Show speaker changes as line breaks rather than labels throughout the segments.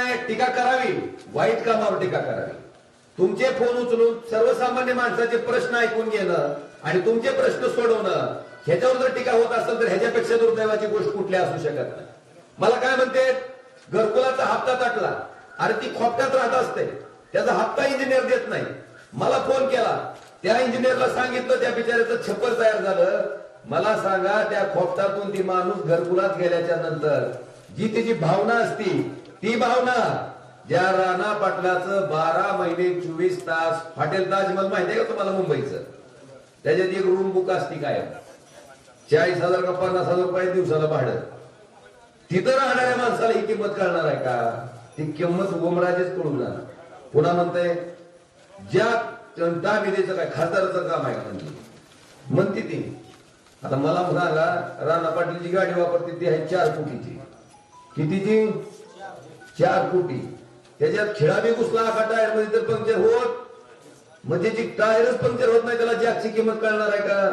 नाही, टीका करावी, वाईट कामावर टीका करावी. तुमचे फोन उचलून सर्वसामान्य माणसाचे प्रश्न ऐकून घेणं आणि तुमचे प्रश्न सोडवणं, ह्याच्यावर जर टीका होत असेल तर ह्याच्यापेक्षा दुर्दैवाची गोष्ट कुठली असू शकत नाही. मला काय म्हणते, घरकुलाचा हप्ता टाकला, अरे ती खोपट्यात राहत असते, त्याचा हप्ता इंजिनियर देत नाही. मला फोन केला, त्या इंजिनियरला सांगितलं, त्या बिचाऱ्याचं छप्पर तयार झालं. मला सांगा, त्या खोपटातून ती माणूस घरकुलात गेल्याच्या नंतर जी तिची भावना असती, ती भावना ज्या राणा पाटलाचं 12 महिने 24 तास हॉटेल ताजमहल माहिती आहे का तुम्हाला मुंबईचं, त्याच्यात एक रूम बुक असती काय 40,000 का 50,000 रुपये दिवसाला भाडं. तिथं राहणाऱ्या माणसाला ही किंमत कळणार आहे का? ती किंमत ओमराजेच कळू ना. पुन्हा म्हणते ज्या दाबिदेचं काय खासदाराचं काम आहे का म्हणते ती. आता मला सांगा, राणा पाटीलची गाडी वापरते ती आहे 4 कोटीची. कितीची? 4 कोटी. त्याच्यात खिळा बी घुसला का टायर मध्ये तर पंक्चर होत, मग त्याची टायरच पंक्चर होत नाही, त्याला जॅकची किंमत कळणार आहे का?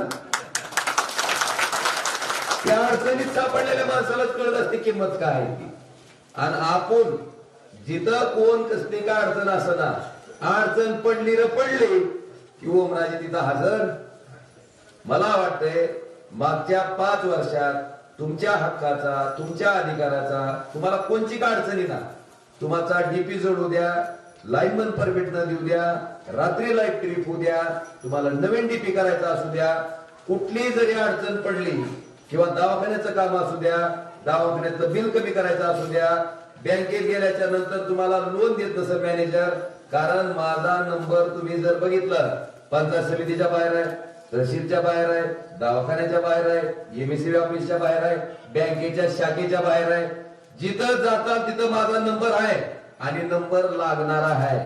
त्या अडचणीत सापडलेल्या माणसालाच कळत असते किंमत काय आहे ती. आणि आपण जिथं कोण कसली का अडचण असना, अडचण पडली र पडली की ओमराजे तिथं हजर. मला वाटतंय मागच्या 5 वर्षात तुमच्या हक्काचा, तुमच्या अधिकाराचा तुम्हाला कोणची का अडचणी ना, तुम्हाला डीपी जोडू द्या, लाईनमन परमिट न देऊ द्या, रात्री लाईट ट्रिप होऊ द्या, तुम्हाला नवीन डीपी करायचा असू द्या, कुठली जरी अडचण पडली किंवा दवाखान्याचं काम असू द्या, दवाखान्याचं बिल कमी करायचं असू द्या, बँकेत गेल्याच्या नंतर तुम्हाला लोन देत नसं मॅनेजर, कारण माझा नंबर तुम्ही जर बघितलं पंचायत समितीच्या बाहेर आहे, तहसीलच्या बाहेर आहे, दवाखान्याच्या बाहेर आहे, एमएससी ऑफिसच्या बाहेर आहे, बँकेच्या शाखेच्या बाहेर आहे. जिथं जाता तिथं माझा नंबर आहे आणि नंबर लागणारा आहे.